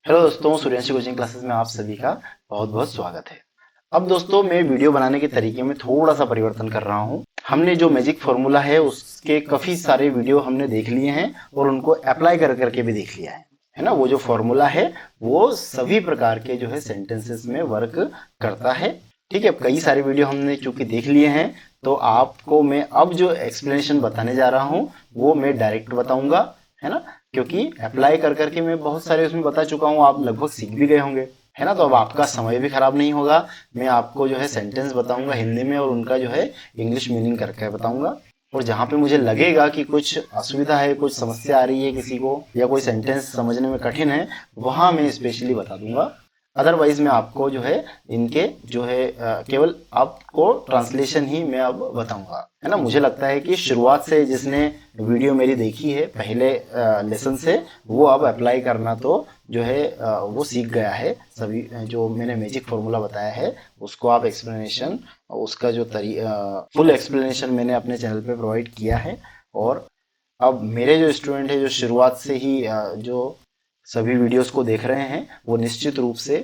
Hello दोस्तों, Suryavanshi coaching classes में आप सभी का बहुत बहुत स्वागत है। अब दोस्तों, मैं वीडियो बनाने के तरीके में थोड़ा सा परिवर्तन कर रहा हूँ। हमने जो मैजिक फॉर्मूला है उसके काफी सारे वीडियो हमने देख लिए हैं और उनको अप्लाई कर करके भी देख लिया है ना। वो जो फॉर्मूला है वो सभी प्रकार के जो है सेंटेंसेस में वर्क करता है। ठीक है, कई सारे वीडियो हमने चूंकि देख लिए हैं तो आपको मैं अब जो एक्सप्लेनेशन बताने जा रहा हूँ वो मैं डायरेक्ट बताऊंगा, है ना। क्योंकि अप्लाई कर करके मैं बहुत सारे उसमें बता चुका हूँ, आप लगभग सीख भी गए होंगे, है ना। तो अब आपका समय भी खराब नहीं होगा। मैं आपको जो है सेंटेंस बताऊंगा हिंदी में और उनका जो है इंग्लिश मीनिंग करके बताऊंगा। और जहां पे मुझे लगेगा कि कुछ असुविधा है, कुछ समस्या आ रही है किसी को, या कोई सेंटेंस समझने में कठिन है, वहां मैं स्पेशली बता दूंगा। अदरवाइज मैं आपको जो है इनके जो है केवल आपको ट्रांसलेशन ही मैं अब बताऊंगा, है ना। मुझे लगता है कि शुरुआत से जिसने वीडियो मेरी देखी है पहले लेसन से, वो अब अप्लाई करना तो जो है वो सीख गया है। सभी जो मैंने मैजिक फॉर्मूला बताया है उसको आप एक्सप्लेनेशन, उसका जो फुल एक्सप्लेनेशन मैंने अपने चैनल पे प्रोवाइड किया है। और अब मेरे जो स्टूडेंट है जो शुरुआत से ही जो सभी वीडियोस को देख रहे हैं वो निश्चित रूप से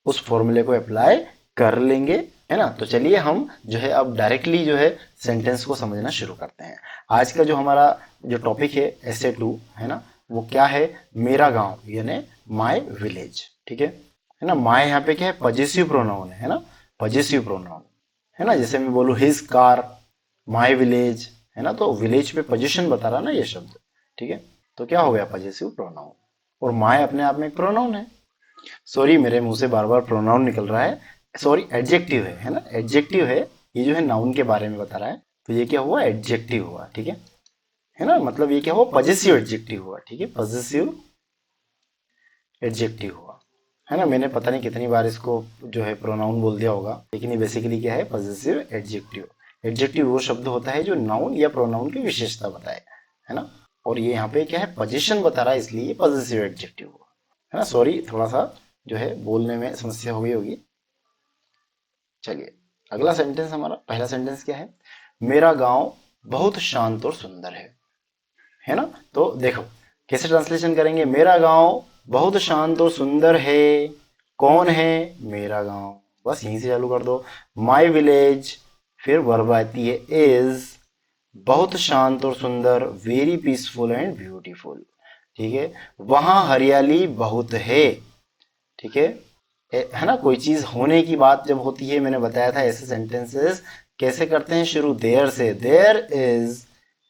उस फॉर्मूले को अप्लाई कर लेंगे, है ना। तो चलिए हम जो है अब डायरेक्टली जो है सेंटेंस को समझना शुरू करते हैं। आज का जो हमारा जो टॉपिक है essay 2, है ना, वो क्या है, मेरा गांव यानी माय विलेज। ठीक है ना। माय यहाँ पे क्या है, पजेसिव प्रोनाउन है ना, पजेसिव प्रोनाउन, है ना। जैसे मैं बोलूँ हिज कार, माय विलेज, है ना, तो विलेज पे पोजीशन बता रहा ना ये शब्द। ठीक है, तो क्या हो गया, पजेसिव प्रोनाउन। और माय अपने आप में एक प्रोनाउन है। सॉरी, मेरे मुंह से बार बार प्रोनाउन निकल रहा है, सॉरी, एडजेक्टिव है ना, एडजेक्टिव है। ये जो है नाउन के बारे में बता रहा है, तो ये क्या हुआ, एडजेक्टिव हुआ। ठीक है ना, मतलब ये क्या हुआ, पजेसिव एडजेक्टिव हुआ। ठीक है, पजेसिव एडजेक्टिव हुआ, है ना। मैंने पता नहीं कितनी बार इसको जो है प्रोनाउन बोल दिया होगा, लेकिन ये बेसिकली क्या है, पजेसिव एडजेक्टिव। एडजेक्टिव वो शब्द होता है जो नाउन या प्रोनाउन की विशेषता बताए, है ना। और ये यहाँ पे क्या है, पोजीशन बता रहा है, इसलिए ये पजेसिव एडजेक्टिव हुआ, है ना। सॉरी, थोड़ा सा जो है बोलने में समस्या हो गई होगी। चलिए, अगला सेंटेंस, हमारा पहला सेंटेंस क्या है, मेरा गांव बहुत शांत और सुंदर है ना। तो देखो कैसे ट्रांसलेशन करेंगे, मेरा गांव बहुत शांत और सुंदर है। कौन है, मेरा गांव, बस यहीं से चालू कर दो। माई विलेज, फिर वर्ब आती है इज, बहुत शांत और सुंदर, वेरी पीसफुल एंड ब्यूटीफुल। ठीक है, वहां हरियाली बहुत है। ठीक है ना। कोई चीज होने की बात जब होती है, मैंने बताया था ऐसे सेंटेंसेस कैसे करते हैं शुरू, देयर से, देयर इज,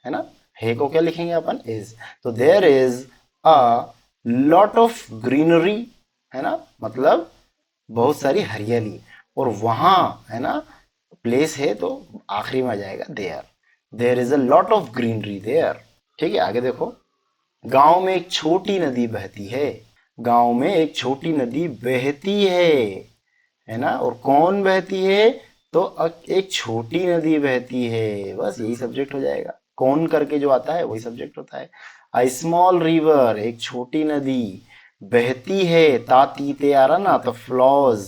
है ना। है को क्या लिखेंगे अपन, इज। तो there is a lot of greenery, है ना, मतलब बहुत सारी हरियाली। और वहां, है ना, प्लेस है तो आखिरी में आ जाएगा there, there is a lot of greenery there. ठीक है, आगे देखो, गांव में एक छोटी नदी बहती है। गांव में एक छोटी नदी बहती है ना। और कौन बहती है, तो एक छोटी नदी बहती है, बस यही सब्जेक्ट हो जाएगा। कौन करके जो आता है वही सब्जेक्ट होता है। अ स्मॉल रिवर, एक छोटी नदी बहती है, ताती ते आ रहा ना, तो फ्लॉज,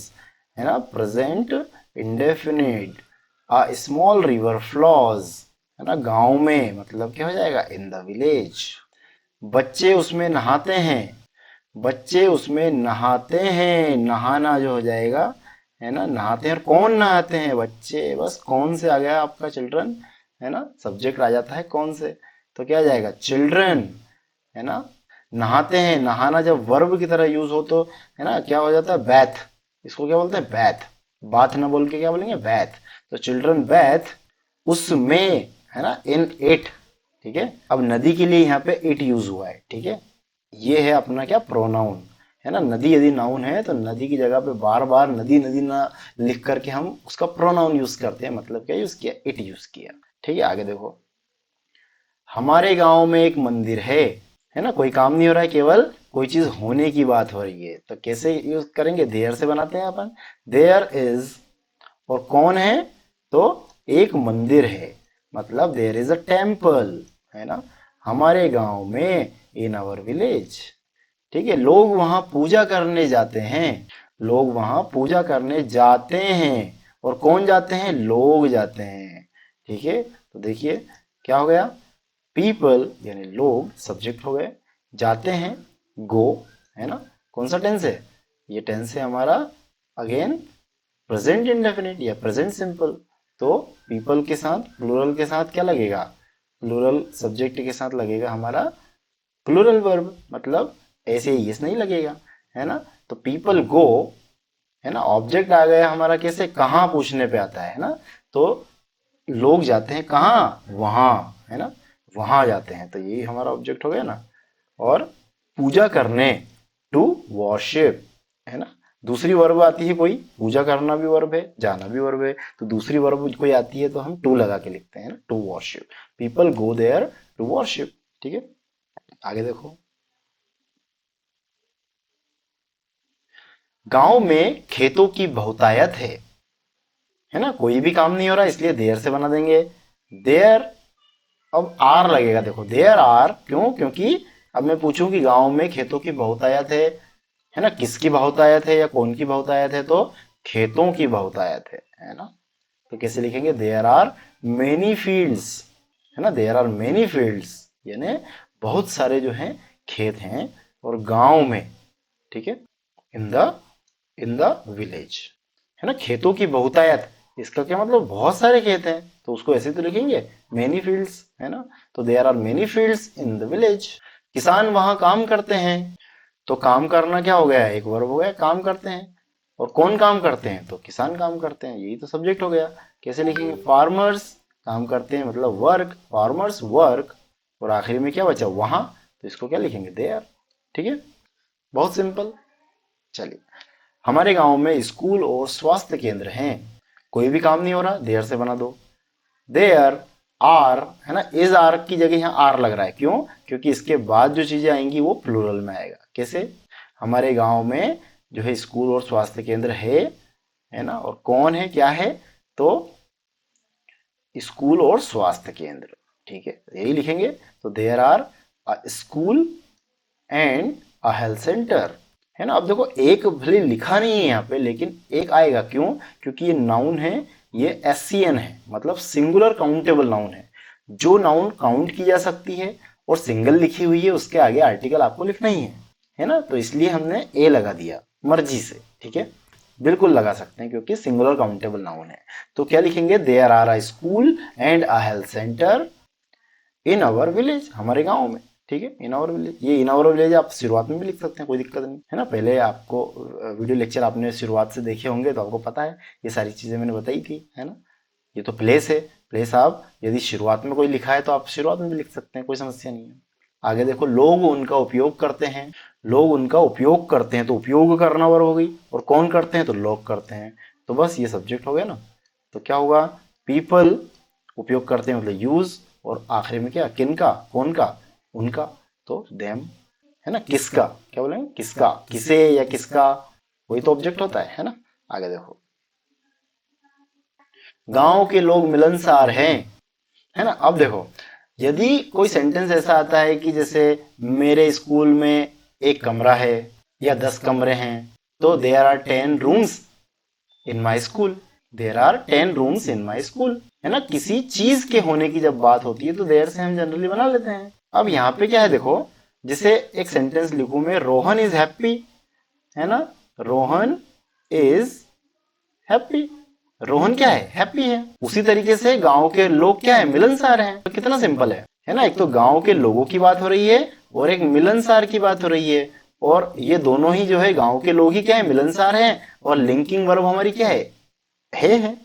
है ना, present indefinite. A small river flaws, है ना, गांव में, मतलब क्या हो जाएगा, इन द विलेज। बच्चे उसमें नहाते हैं, बच्चे उसमें नहाते हैं, नहाना जो हो जाएगा, है ना, नहाते हैं। और कौन नहाते हैं, बच्चे, बस कौन से आ गया आपका, चिल्ड्रन, है ना, सब्जेक्ट आ जाता है कौन से, तो क्या आ जाएगा, चिल्ड्रन, है ना। नहाते हैं, नहाना जब वर्ब की तरह यूज हो तो, है ना, क्या हो जाता है, बैथ। इसको क्या बोलते हैं, बैथ। बाथ ना बोल के क्या बोलेंगे, बैथ। तो चिल्ड्रन बैथ उसमें, है ना, इन इट। ठीक है, अब नदी के लिए यहाँ पे इट यूज हुआ है। ठीक है, ये है अपना क्या, प्रोनाउन, है ना। नदी यदि नाउन है तो नदी की जगह पे बार बार नदी नदी ना लिख करके हम उसका प्रोनाउन यूज करते हैं, मतलब क्या यूज किया, इट यूज किया। ठीक है, आगे देखो, हमारे गांव में एक मंदिर है ना। कोई काम नहीं हो रहा है, केवल कोई चीज होने की बात हो रही है, तो कैसे यूज करेंगे, देयर से बनाते हैं अपन, देयर इज। और कौन है, तो एक मंदिर है, मतलब देयर इज अ टेम्पल, है ना, हमारे गांव में, इन आवर विलेज। ठीक है, लोग वहां पूजा करने जाते हैं, लोग वहां पूजा करने जाते हैं। और कौन जाते हैं, लोग जाते हैं। ठीक है, तो देखिए क्या हो गया, पीपल यानी लोग सब्जेक्ट हो गए, जाते हैं गो, है ना, कौन कौन सा टेंस है? ये टेंस है हमारा अगेन प्रेजेंट इंडेफिनिट या प्रेजेंट सिंपल। तो पीपल के साथ प्लूरल के साथ क्या लगेगा? प्लूरल सब्जेक्ट के साथ लगेगा हमारा प्लूरल वर्ब, मतलब ऐसे ही यस नहीं लगेगा, है ना। तो पीपल गो, है ना, ऑब्जेक्ट आ गया हमारा कैसे? कहाँ पूछने पे आता है ना। तो लोग जाते हैं कहाँ? वहां, है ना, वहां जाते हैं, तो यही हमारा ऑब्जेक्ट हो गया ना। और पूजा करने, टू वॉरशिप, है ना। दूसरी वर्ब आती है कोई, पूजा करना भी वर्ब है, जाना भी वर्ब है, तो दूसरी वर्ब कोई आती है तो हम टू लगा के लिखते हैं ना, to worship. People go there to worship. ठीक है, आगे देखो। गांव में खेतों की बहुतायत है ना, कोई भी काम नहीं हो रहा इसलिए देयर से बना देंगे। देयर, अब आर लगेगा, देखो देयर आर, क्यों? क्योंकि अब मैं पूछूं कि गांव में खेतों की बहुतायत है ना, किसकी बहुतायत है या कौन की बहुतायत है? तो खेतों की बहुतायत है ना। तो कैसे लिखेंगे? देयर आर मेनी फील्ड्स, है ना, देयर आर मेनी फील्ड्स, यानी बहुत सारे जो हैं खेत हैं और गांव में, ठीक है, इन द विलेज, है ना। खेतों की बहुतायत, इसका क्या मतलब? बहुत सारे खेत हैं, तो उसको ऐसे तो लिखेंगे मेनी फील्ड्स, है ना। तो there are many fields in the village. किसान वहां काम करते हैं, तो काम करना क्या हो गया? एक वर्ब हो गया, काम करते हैं। और कौन काम करते हैं? तो किसान काम करते हैं, यही तो सब्जेक्ट हो गया। कैसे लिखेंगे? फार्मर्स काम करते हैं, मतलब वर्क, फार्मर्स वर्क, और आखिर में क्या बचा? वहां, तो इसको क्या लिखेंगे? देयर। ठीक है, बहुत सिंपल। चलिए, हमारे गांव में स्कूल और स्वास्थ्य केंद्र हैं, कोई भी काम नहीं हो रहा, देयर से बना दो। देयर आर, है ना, इज आर की जगह यहाँ आर लग रहा है, क्यों? क्योंकि इसके बाद जो चीजें आएंगी वो प्लूरल में आएगा। कैसे? हमारे गांव में जो है स्कूल और स्वास्थ्य केंद्र है ना, और कौन है, क्या है? तो स्कूल और स्वास्थ्य केंद्र, ठीक है, यही लिखेंगे। तो there are school and a health centre, है ना। अब देखो एक भले लिखा नहीं है यहाँ पे, लेकिन एक आएगा, क्यों? क्योंकि ये नाउन है, ये एससीएन है, मतलब सिंगुलर काउंटेबल नाउन है। जो नाउन काउंट की जा सकती है और सिंगल लिखी हुई है, उसके आगे आर्टिकल आपको लिखना ही है ना। तो इसलिए हमने ए लगा दिया मर्जी से, ठीक है, बिल्कुल लगा सकते हैं क्योंकि सिंगुलर काउंटेबल नाउन है। तो क्या लिखेंगे? There are a school and a health centre in our village, हमारे गांव में, ठीक है, इन आवर विलेज। ये इन आवर विलेज आप शुरुआत में भी लिख सकते हैं, कोई दिक्कत नहीं, है ना। पहले आपको वीडियो लेक्चर आपने शुरुआत से देखे होंगे तो आपको पता है ये सारी चीजें मैंने बताई थी, है ना। ये तो प्लेस है, प्लेस आप यदि शुरुआत में कोई लिखा है तो आप शुरुआत में भी लिख सकते हैं, कोई समस्या नहीं है। आगे देखो, लोग उनका उपयोग करते हैं, लोग उनका उपयोग करते हैं, तो उपयोग करना वर्ब हो गई, और कौन करते हैं? तो लोग करते हैं, तो बस ये सब्जेक्ट हो गया ना। तो क्या होगा? पीपल उपयोग करते हैं मतलब यूज, और आखिर में क्या? किनका, कौन का? उनका, तो देम, है ना। किसका, क्या बोलेंगे? किसका, किसे या किसका, वही तो ऑब्जेक्ट होता है ना। आगे देखो, गांव के लोग मिलनसार हैं, है ना। अब देखो, यदि कोई सेंटेंस ऐसा आता है कि जैसे मेरे स्कूल में एक कमरा है या 10 कमरे हैं, तो there are 10 rooms in my school, there are 10 rooms in my school, है ना। किसी चीज के होने की जब बात होती है तो देयर से हम जनरली बना लेते हैं। अब यहाँ पे क्या है देखो, जैसे एक सेंटेंस लिखूं मैं, रोहन इज हैप्पी, है ना, रोहन इज हैप्पी, रोहन क्या है? हैप्पी है। उसी तरीके से गांव के लोग क्या है? मिलनसार हैं। तो कितना सिंपल है ना। एक तो गांव के लोगों की बात हो रही है और एक मिलनसार की बात हो रही है, और ये दोनों ही जो है गांव के लोग ही क्या है? मिलनसार हैं, और लिंकिंग वर्ब हमारी क्या है।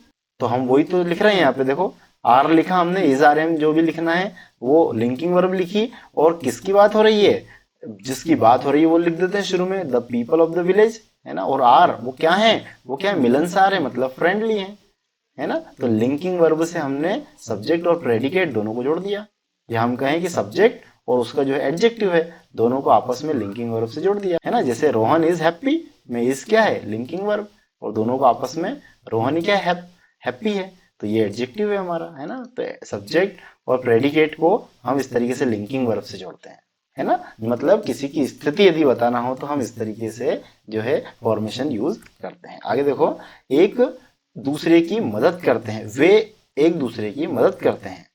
तो हम वही तो लिख रहे हैं यहाँ पे, देखो आर लिखा हमने, इज आर एम जो भी लिखना है वो लिंकिंग वर्ब लिखी, और किसकी बात हो रही है? जिसकी बात हो रही है वो लिख देते हैं शुरू में, the people of the village, है ना। और आर वो क्या है? वो क्या है? मिलनसार है, मतलब फ्रेंडली है ना। तो लिंकिंग वर्ब से हमने सब्जेक्ट और प्रेडिकेट दोनों को जोड़ दिया, या हम कहें कि सब्जेक्ट और उसका जो है एडजेक्टिव है, दोनों को आपस में लिंकिंग वर्ब से जोड़ दिया, है ना। जैसे रोहन इज हैप्पी में इज क्या है? लिंकिंग वर्ब, और दोनों को आपस में रोहन ही क्या है? हैप्पी है, तो ये एडजेक्टिव है हमारा, है ना। तो सब्जेक्ट और प्रेडिकेट को हम इस तरीके से लिंकिंग वर्ब से जोड़ते हैं, है ना। मतलब किसी की स्थिति यदि बताना हो तो हम इस तरीके से जो है फॉर्मेशन यूज करते हैं। आगे देखो, एक दूसरे की मदद करते हैं, वे एक दूसरे की मदद करते हैं,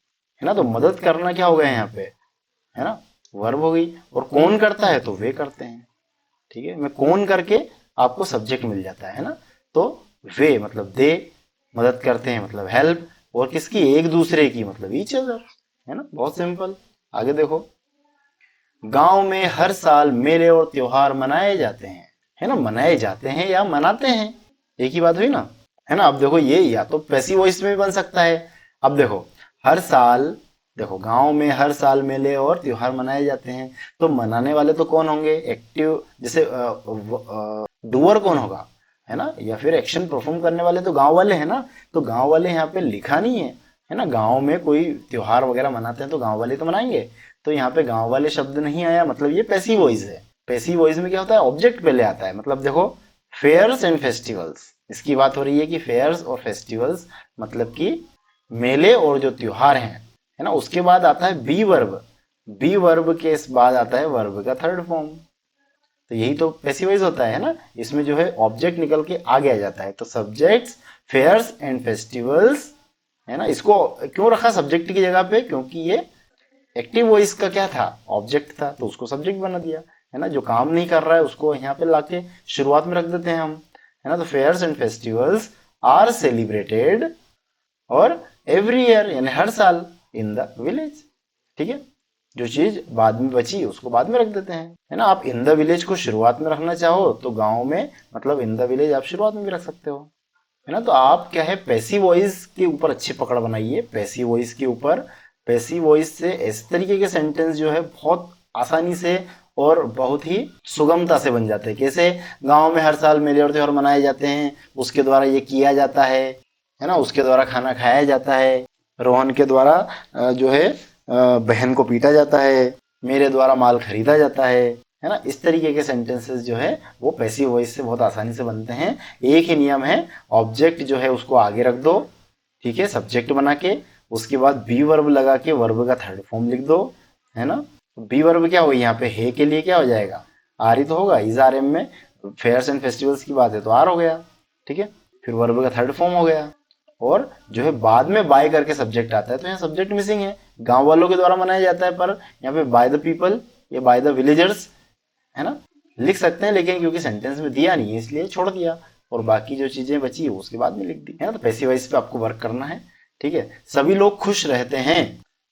है ना। तो मदद करना क्या हो गया यहाँ पे? है ना, वर्ब हो गई। और कौन करता है? तो वे करते हैं, ठीक है, मैं कौन करके आपको सब्जेक्ट मिल जाता है ना। तो वे मतलब दे, मदद करते हैं मतलब हेल्प, और किसकी, एक दूसरे की मतलब ईच अदर, है ना, बहुत सिंपल। आगे देखो, गांव में हर साल मेले और त्योहार मनाए जाते हैं, है ना, मनाए जाते हैं या मनाते हैं, एक ही बात हुई ना, है ना। अब देखो ये या तो पैसिव वॉइस में भी बन सकता है। अब देखो हर साल, देखो गांव में हर साल मेले और त्योहार मनाए जाते हैं, तो मनाने वाले तो कौन होंगे, एक्टिव, जैसे डूअर कौन होगा, है ना, या फिर एक्शन परफॉर्म करने वाले तो गांव वाले हैं ना। तो गांव वाले यहाँ पे लिखा नहीं है ना, गांव में कोई त्योहार वगैरह मनाते हैं तो गांव वाले तो मनाएंगे, तो यहाँ पे गांव वाले शब्द नहीं आया, मतलब ये पैसिव वॉइस है। पैसिव वॉइस में क्या होता है, ऑब्जेक्ट पहले आता है, मतलब देखो फेयर्स एंड फेस्टिवल्स, इसकी बात हो रही है कि फेयर्स और फेस्टिवल्स मतलब कि मेले और जो त्योहार हैं, है ना, उसके बाद आता है बी वर्ब, बी वर्ब के इस बाद आता है वर्ब का थर्ड फॉर्म। तो यही तो पैसिव वॉइस होता है ना, इसमें जो है ऑब्जेक्ट निकल के आगे आ जाता है। तो सब्जेक्ट्स फेयर्स एंड फेस्टिवल्स, है ना, इसको क्यों रखा सब्जेक्ट की जगह पे, क्योंकि ये एक्टिव वॉइस का क्या था, ऑब्जेक्ट था, तो उसको सब्जेक्ट बना दिया, है ना। जो काम नहीं कर रहा है उसको यहाँ पे लाके शुरुआत में रख देते हैं हम, है ना। तो fairs and festivals are celebrated और एवरी ईयर, यानी हर साल, इन द विलेज, ठीक है। जो चीज बाद में बची उसको बाद में रख देते हैं, है ना। आप इन द विलेज को शुरुआत में रखना चाहो तो गांव में मतलब इन द विलेज आप शुरुआत में भी रख सकते हो, है ना। तो आप क्या है, पैसिव वॉइस के ऊपर अच्छी पकड़ बनाइए, पैसिव वॉइस के ऊपर। पैसिव वॉइस से इस तरीके के सेंटेंस जो है बहुत आसानी से और बहुत ही सुगमता से बन जाते हैं। कैसे, गांव में हर साल मेले और त्योहार मनाए जाते हैं, उसके द्वारा ये किया जाता है ना, उसके द्वारा खाना खाया जाता है, रोहन के द्वारा जो है बहन को पीटा जाता है, मेरे द्वारा माल खरीदा जाता है ना। इस तरीके के सेंटेंसेस जो है वो पैसिव वॉइस से बहुत आसानी से बनते हैं। एक ही नियम है, ऑब्जेक्ट जो है उसको आगे रख दो, ठीक है, सब्जेक्ट बना के, उसके बाद बी वर्ब लगा के वर्ब का थर्ड फॉर्म लिख दो, है ना। बी वर्ब क्या हो, यहाँ पे है के लिए क्या हो जाएगा, आर ही तो होगा, इज आर एम में फेयर्स एंड फेस्टिवल्स की बात है तो आर हो गया, ठीक है। फिर वर्ब का थर्ड फॉर्म हो गया, और जो है बाद में बाय करके सब्जेक्ट आता है, तो यहाँ सब्जेक्ट मिसिंग है, गांव वालों के द्वारा मनाया जाता है, पर यहाँ पे बाय द पीपल या बाय द विलेजर्स, है ना, लिख सकते हैं, लेकिन क्योंकि सेंटेंस में दिया नहीं है इसलिए छोड़ दिया, और बाकी जो चीजें बची है उसके बाद में लिख दी, है ना। तो पैसिव वॉइस पे आपको वर्क करना है, ठीक है। सभी लोग खुश रहते हैं,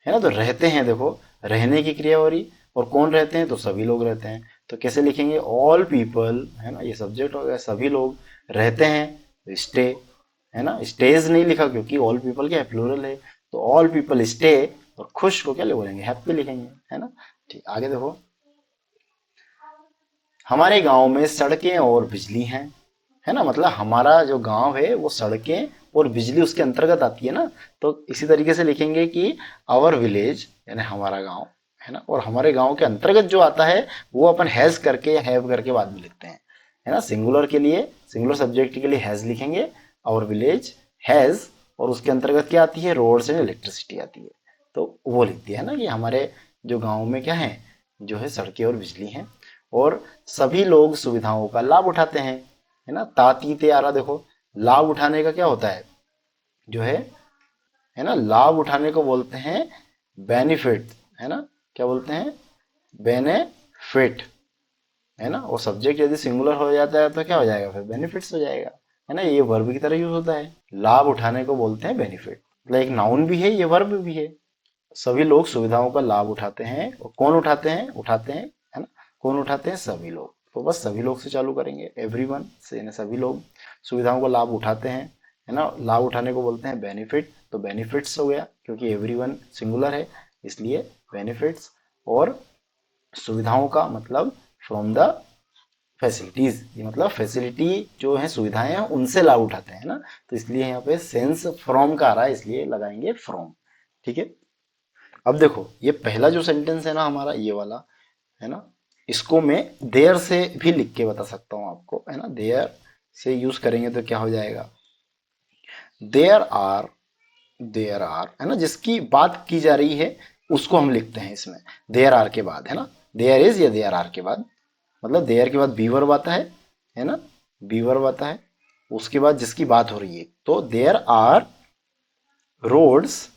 है ना, तो रहते हैं, देखो रहने की क्रिया हो रही, और कौन रहते हैं, तो सभी लोग रहते हैं, तो कैसे लिखेंगे, ऑल पीपल, है ना, ये सब्जेक्ट हो गया, सभी लोग रहते हैं, तो स्टे, है ना, स्टेज नहीं लिखा क्योंकि ऑल पीपल क्या है, प्लूरल है, तो ऑल पीपल स्टे, और खुश को क्या बोलेंगे, हैप्पी लिखेंगे, है ना। ठीक, आगे देखो, हमारे गांव में सड़कें और बिजली हैं, है ना, मतलब हमारा जो गांव है वो सड़कें और बिजली उसके अंतर्गत आती है ना। तो इसी तरीके से लिखेंगे कि आवर विलेज, यानी हमारा गांव, है ना, और हमारे गांव के अंतर्गत जो आता है वो अपन हैज करके या हैव करके बाद में लिखते हैं, है ना। सिंगुलर के लिए, सिंगुलर सब्जेक्ट के लिए हैज लिखेंगे, आवर विलेज हैज, और उसके अंतर्गत क्या आती है, रोड्स एंड इलेक्ट्रिसिटी आती है, तो वो लिख दिया है ना कि हमारे जो गाँव में क्या है, जो है सड़कें और बिजली हैं, और सभी लोग सुविधाओं का लाभ उठाते हैं, है ना। तातीते आ रहा, देखो लाभ उठाने का क्या होता है, जो है ना, लाभ उठाने को बोलते हैं बेनिफिट, है ना, क्या बोलते हैं, बेनिफिट, है ना। और सब्जेक्ट यदि सिंगुलर हो जाता है तो क्या हो जाएगा, फिर बेनिफिट्स हो जाएगा, है ना। ये वर्ब की तरह यूज होता है, लाभ उठाने को बोलते हैं बेनिफिट, मतलब एक नाउन भी है, ये वर्ब भी है। सभी लोग सुविधाओं का लाभ उठाते हैं, और कौन उठाते हैं, है ना, कौन उठाते हैं, सभी लोग। तो बस सभी लोग से चालू करेंगे, एवरीवन से, यानी सभी लोग सुविधाओं का लाभ उठाते हैं, है ना। लाभ उठाने को बोलते हैं बेनिफिट, तो बेनिफिट्स हो गया, क्योंकि एवरीवन सिंगुलर है इसलिए बेनिफिट्स, और सुविधाओं का मतलब फ्रॉम द फैसिलिटीज, ये मतलब फैसिलिटी जो है, सुविधाएं हैं, उनसे लाभ उठाते हैं ना, तो इसलिए यहाँ पे सेंस फ्रॉम का आ रहा है, इसलिए लगाएंगे फ्रॉम, ठीक है। अब देखो ये पहला जो सेंटेंस है ना हमारा, ये वाला, है ना, इसको मैं देयर से भी लिख के बता सकता हूं आपको, है ना। देयर से यूज करेंगे तो क्या हो जाएगा, देयर आर, देयर आर, है ना, जिसकी बात की जा रही है उसको हम लिखते हैं इसमें देयर आर के बाद, है ना। देयर इज या देयर आर के बाद, मतलब देयर के बाद बी वर्ब आता है ना, बी वर्ब आता है, उसके बाद जिसकी बात हो रही है, तो there are roads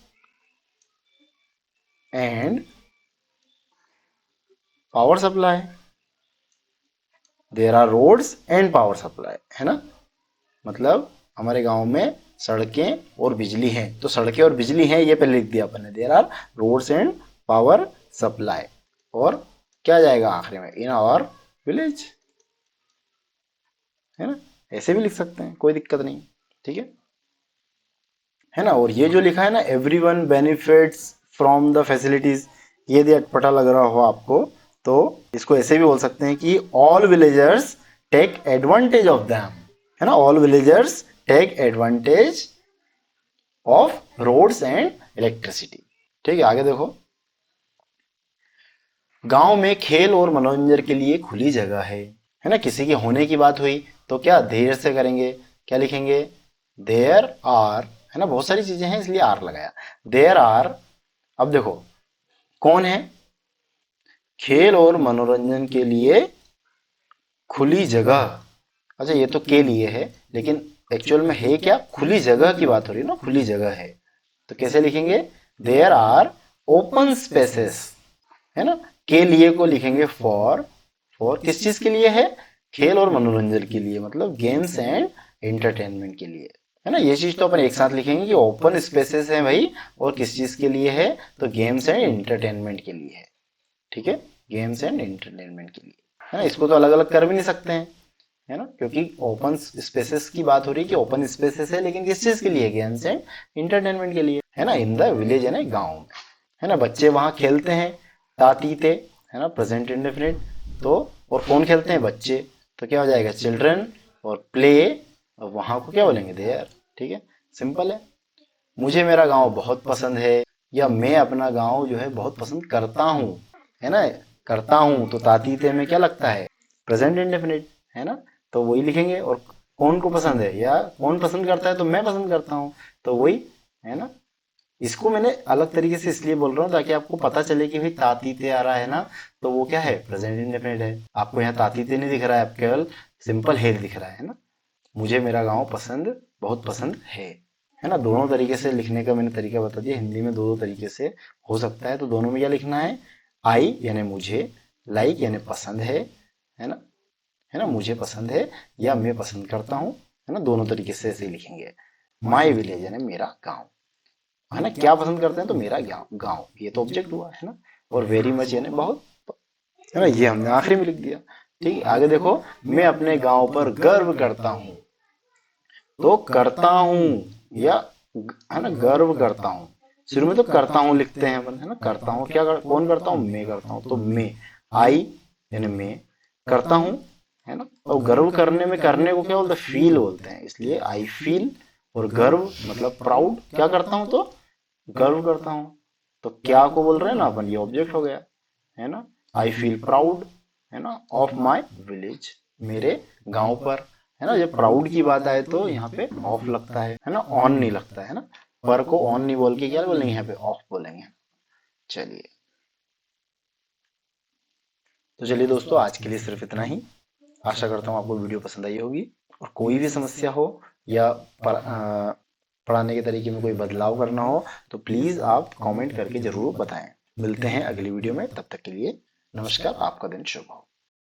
and power supply, there are roads and power supply, है ना। मतलब हमारे गांव में सड़कें और बिजली हैं, तो सड़कें और बिजली हैं ये पहले लिख दिया अपन ने, there are roads and power supply. और क्या जाएगा आखिरी में, इन आवर विलेज, है ना। ऐसे भी लिख सकते हैं, कोई दिक्कत नहीं, ठीक है ना। और ये जो लिखा है ना, everyone benefits from the facilities, ये यदि अटपटा लग रहा हो आपको तो इसको ऐसे भी बोल सकते हैं कि all villagers take advantage of them, है ना। All villagers take advantage of roads and electricity, ठीक है। आगे देखो, गांव में खेल और मनोरंजन के लिए खुली जगह है ना। किसी के होने की बात हुई तो क्या देर से करेंगे, क्या लिखेंगे, देयर आर, है ना। बहुत सारी चीजें हैं इसलिए आर लगाया, देयर आर। अब देखो कौन है, खेल और मनोरंजन के लिए खुली जगह। अच्छा ये तो के लिए है, लेकिन एक्चुअल में है क्या, खुली जगह की बात हो रही है ना, खुली जगह है। तो कैसे लिखेंगे, देयर आर ओपन स्पेसेस, है ना। के लिए को लिखेंगे फॉर, फॉर किस चीज के लिए है, खेल और मनोरंजन के लिए, मतलब गेम्स एंड एंटरटेनमेंट के लिए, है ना। ये चीज तो अपन एक साथ लिखेंगे कि ओपन स्पेसेस है भाई, और किस चीज के लिए है, तो गेम्स एंड एंटरटेनमेंट के लिए है, ठीक है। गेम्स एंड एंटरटेनमेंट के लिए, है ना। इसको तो अलग अलग कर भी नहीं सकते हैं, है ना, क्योंकि ओपन स्पेसेस की बात हो रही है कि ओपन स्पेसेस है, लेकिन किस चीज के लिए, गेम्स एंड इंटरटेनमेंट के लिए, है ना। इन द विलेज, है ना, गाँव में, है ना। बच्चे वहां खेलते हैं, तातीते, है ना, प्रेजेंट इंडेफिनिट। तो और कौन खेलते हैं, बच्चे, तो क्या हो जाएगा, चिल्ड्रन, और प्ले, और वहां को क्या बोलेंगे, देयर, ठीक है, सिंपल है। मुझे मेरा गांव बहुत पसंद है, या मैं अपना गांव जो है बहुत पसंद करता हूँ, है ना। करता हूँ तो तातीते में क्या लगता है, प्रेजेंट इंडेफिनिट, है ना। तो वही लिखेंगे। और कौन को पसंद है, या कौन पसंद करता है, तो मैं पसंद करता हूँ, तो वही, है ना। इसको मैंने अलग तरीके से इसलिए बोल रहा हूँ ताकि आपको पता चले कि भाई तातीते आ रहा है ना, तो वो क्या है, प्रेजेंट इंडेफिनिट है। आपको यहाँ तातीते नहीं दिख रहा है, केवल सिंपल है दिख रहा है ना। मुझे मेरा गाँव पसंद, बहुत पसंद है ना। दोनों तरीके से लिखने का मैंने तरीका बता दिया, हिंदी में दो तरीके से हो सकता है। तो दोनों में क्या लिखना है, आई यानी मुझे, लाइक यानी पसंद है ना, है ना, मुझे पसंद है या मैं पसंद करता हूँ, है ना। दोनों तरीके से ऐसे लिखेंगे। माई विलेज यानी मेरा गाँव, है ना। क्या पसंद करते हैं, तो मेरा गाँव, गाँव ये तो ऑब्जेक्ट हुआ, है ना। और वेरी मच यानी बहुत, है ना, ये हमने आखिरी में लिख दिया, ठीक है। आगे देखो, मैं अपने गाँव पर गर्व करता हूँ, तो करता हूँ या, है ना, गर्व करता हूँ। शुरू में तो करता हूँ लिखते हैं अपन, है ना। करता हूँ क्या कौन करता हूँ, मैं करता हूँ, तो मैं, आई यानी मैं करता हूँ, है ना। और गर्व करने में, करने को क्या बोलते हैं, फील बोलते हैं, इसलिए आई फील। और गर्व मतलब प्राउड, क्या करता हूँ, तो गर्व करता हूँ। तो क्या को बोल रहे हैं ना अपन, ये ऑब्जेक्ट हो गया, है ना। आई फील प्राउड, है ना, ऑफ माई विलेज, मेरे गांव पर, है ना। जब प्राउड की बात आए तो यहाँ पे ऑफ लगता है ना, ऑन नहीं लगता है ना। पर को ऑन नहीं बोल के क्या बोलेंगे, यहाँ पे ऑफ बोलेंगे। चलिए, तो चलिए दोस्तों, आज के लिए सिर्फ इतना ही। आशा करता हूँ आपको वीडियो पसंद आई होगी। और कोई भी समस्या हो या पढ़ाने के तरीके में कोई बदलाव करना हो तो प्लीज़ आप कमेंट करके ज़रूर बताएं। मिलते हैं अगली वीडियो में, तब तक के लिए नमस्कार, आपका दिन शुभ हो।